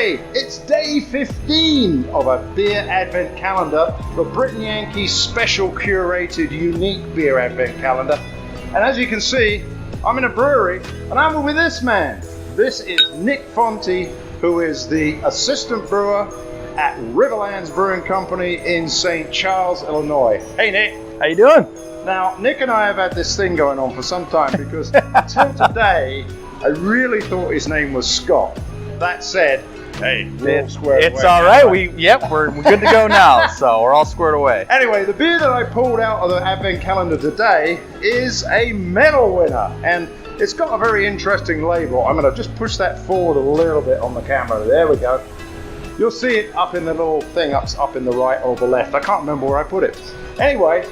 Hey, it's day 15 of a beer advent calendar, the Brit and Yankee special curated unique beer advent calendar. And as you can see, I'm in a brewery and I'm with this man. This is Nick Fonte, who is the assistant brewer at Riverlands Brewing Company in St. Charles, Illinois. Hey Nick. How you doing? Now, Nick and I have had this thing going on for some time because until today, I really thought his name was Scott. That said, hey, we're all squared away. It's all right. We're good to go now. So we're all squared away. Anyway, the beer that I pulled out of the advent calendar today is a medal winner, and it's got a very interesting label. I'm going to just push that forward a little bit on the camera. There we go. You'll see it up in the little thing up in the right or the left. I can't remember where I put it. Anyway,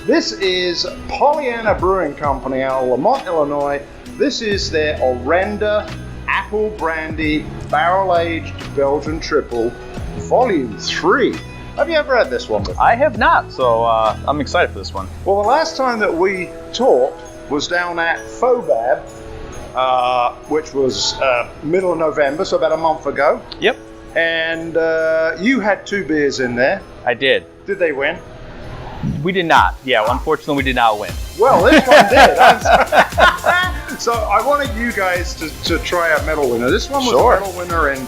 this is Pollyanna Brewing Company out of Lamont, Illinois. This is their Orenda Apple Brandy Barrel-Aged Belgian Triple, Volume 3. Have you ever had this one before? I have not, so I'm excited for this one. Well, the last time that we talked was down at Fobab, which was middle of November, so about a month ago. Yep. And you had 2 beers in there. I did. Did they win? We did not. Yeah, unfortunately, we did not win. Well, this one did. So I wanted you guys to try our medal winner. This one was a medal winner in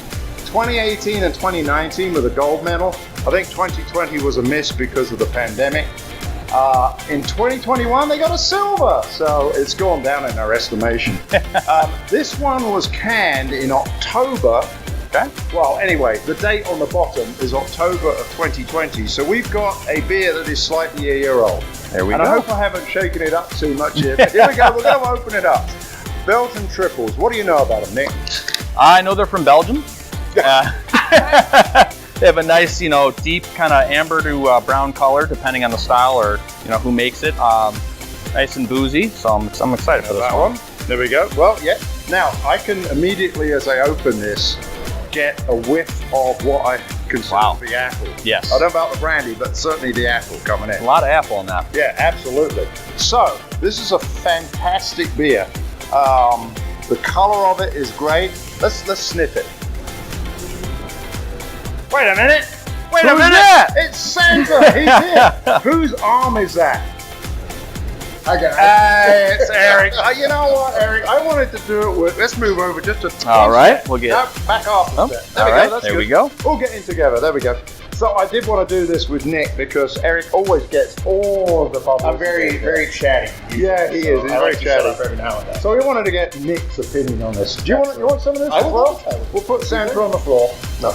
2018 and 2019 with a gold medal. I think 2020 was a miss because of the pandemic. In 2021, they got a silver, so it's gone down in our estimation. This one was canned in October. Okay. Well, anyway, the date on the bottom is October of 2020, so we've got a beer that is slightly a year old. There we go. And I hope I haven't shaken it up too much here, but here we go, we're going to open it up. Belgian triples, what do you know about them, Nick? I know they're from Belgium. They have a nice, deep kind of amber to brown color, depending on the style or, who makes it. Nice and boozy, so I'm excited for this one. There we go. Well, yeah. Now, I can immediately, as I open this, get a whiff of what I consider the apple. Yes. I don't know about the brandy, but certainly the apple coming in. A lot of apple in that. Yeah, absolutely. So, this is a fantastic beer. The color of it is great. Let's sniff it. Wait a minute. Wait a minute. That? It's Santa. He's here. Whose arm is that? I got it. Hey, it's Eric. You know what, Eric? I wanted to do it with. Let's move over just a. All right, we'll get. No, back off. Oh, there we go. That's there good. we go. We'll get in together. There we go. So I did want to do this with Nick because Eric always gets all of the bubbles. I'm very chatty. Yeah, he is. He's very chatty. Every now and then. So we wanted to get Nick's opinion on this. Do you want some of this? I will. We'll put Santa on the floor. No.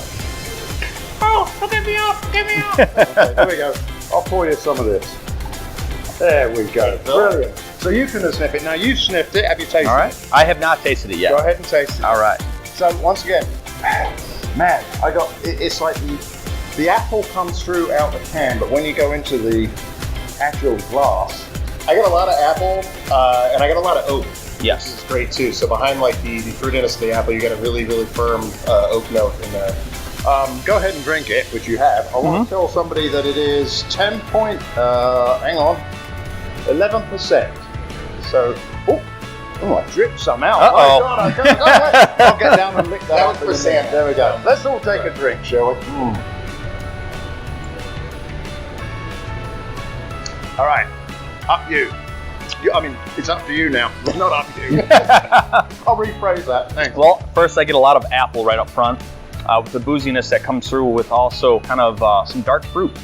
Oh, get me up! Get me up! Okay, there we go. I'll pour you some of this. There we go. Brilliant. So you can sniff it. Now you've sniffed it. Have you tasted it? All right. I have not tasted it yet. Go ahead and taste it. All right. So once again, man, it's like the apple comes through out the can, but when you go into the actual glass, I get a lot of apple, and I get a lot of oak. Yes. This is great too. So behind like the fruitiness of the apple, you get a really, really firm oak note in there. Go ahead and drink it, which you have. I want to tell somebody that it is 11%. So, I dripped some out. Uh-oh. Oh, God, I can't. I'll get down and lick that That up. was for Santa. There we go. Let's all take a drink, shall we? All right, up you. I mean, it's up to you now. Not up to you. I'll rephrase that. Thanks. Well, first I get a lot of apple right up front. With the booziness that comes through with also kind of some dark fruit.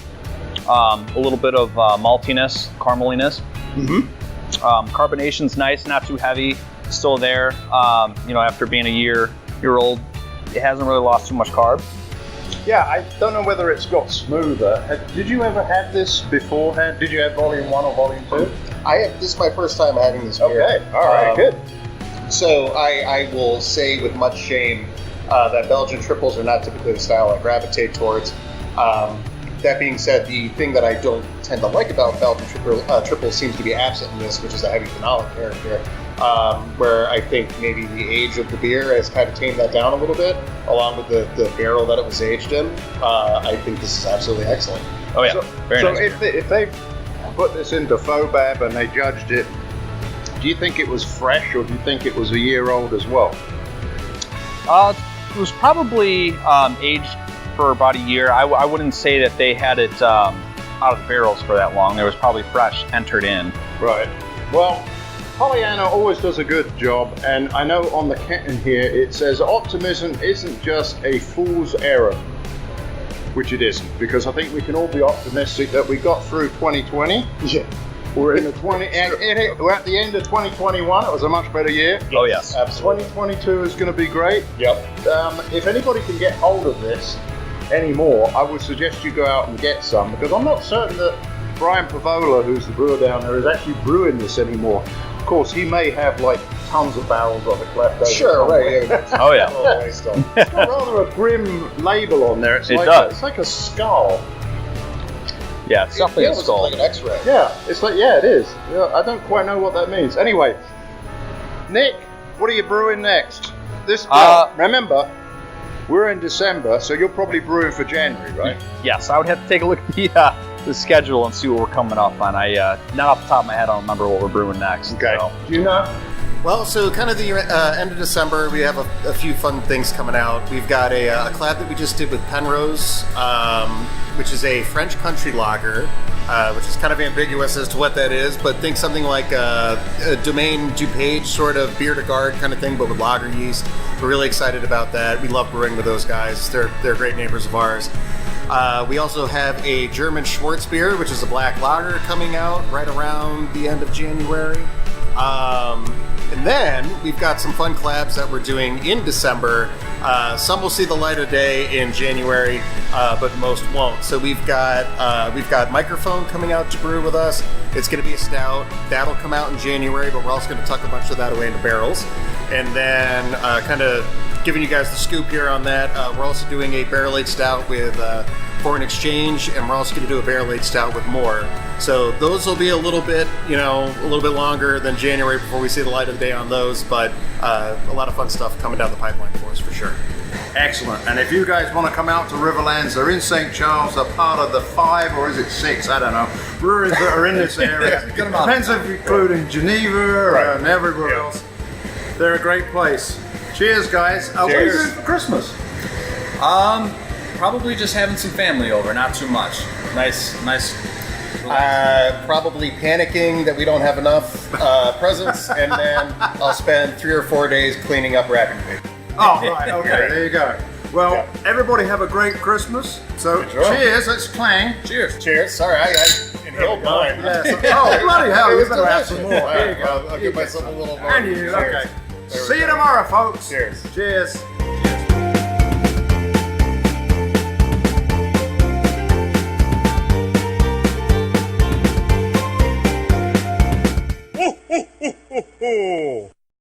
A little bit of maltiness, carameliness. Carbonation's nice, not too heavy, still there. After being a year old, it hasn't really lost too much carb. Yeah, I don't know whether it's got smoother. Did you ever have this beforehand? Did you have volume 1 or volume 2? This is my first time having this beer. Okay, all right, good. So I will say with much shame that Belgian triples are not typically the style I gravitate towards. That being said, the thing that I don't tend to like about Belgian triples seems to be absent in this, which is a heavy phenolic character, where I think maybe the age of the beer has kind of tamed that down a little bit, along with the barrel that it was aged in. I think this is absolutely excellent. Oh yeah, very nice. So if they put this into Fobab and they judged it, do you think it was fresh or do you think it was a year old as well? was probably aged for about a year. I wouldn't say that they had it out of the barrels for that long. There was probably fresh entered in. Right. Well, Pollyanna always does a good job, and I know on the can here it says optimism isn't just a fool's errand, which it isn't, because I think we can all be optimistic that we got through 2020. Yeah. We're in the we're at the end of 2021. It was a much better year. Oh yes, absolutely. 2022 is going to be great. Yep. If anybody can get hold of this anymore, I would suggest you go out and get some, because I'm not certain that Brian Pavola, who's the brewer down there, is actually brewing this anymore. Of course, he may have like tons of barrels of it left over. Sure, right. Yeah. oh yeah. It's got rather a grim label on there. It's like a skull. Yeah, it's definitely a skull. Like an X-ray. Yeah, it's like, yeah, it is. Yeah, I don't quite know what that means. Anyway, Nick, what are you brewing next? Remember, we're in December, so you're probably brewing for January, right? Yes, I would have to take a look at the schedule and see what we're coming up on. I not off the top of my head, I don't remember what we're brewing next. Okay. So. Do you know? Well, so kind of the end of December, we have a few fun things coming out. We've got a collab that we just did with Penrose, which is a French country lager, which is kind of ambiguous as to what that is, but think something like a Domaine DuPage sort of beer to guard kind of thing, but with lager yeast. We're really excited about that. We love brewing with those guys. They're great neighbors of ours. We also have a German Schwarzbier, which is a black lager, coming out right around the end of January. And then we've got some fun collabs that we're doing in December. Some will see the light of day in January, but most won't. So we've got Microphone coming out to brew with us. It's going to be a stout. That'll come out in January, but we're also going to tuck a bunch of that away into barrels. And then kind of giving you guys the scoop here on that, we're also doing a barrel-aged stout with Foreign Exchange, and we're also going to do a barrel-aged stout with More. So those will be a little bit longer than January before we see the light of the day on those, but a lot of fun stuff coming down the pipeline for us for sure. Excellent. And if you guys want to come out to Riverlands, they're in St. Charles. They're part of the 5, or is it 6? I don't know. Breweries that are in this area. Depends if you include in Geneva and everywhere else. They're a great place. Cheers, guys. What are you doing for Christmas? Probably just having some family over, not too much. Nice. Probably panicking that we don't have enough presents, and then I'll spend 3 or 4 days cleaning up wrapping paper. Oh, right, okay, there you go. Well, everybody have a great Christmas. So, cheers, let's clang. Cheers. Sorry, I inhaled mine. Yeah, oh, bloody hell, you better have some more. There you go. I'll give myself a little more. And you, okay. See you tomorrow, folks. Cheers. Cheers.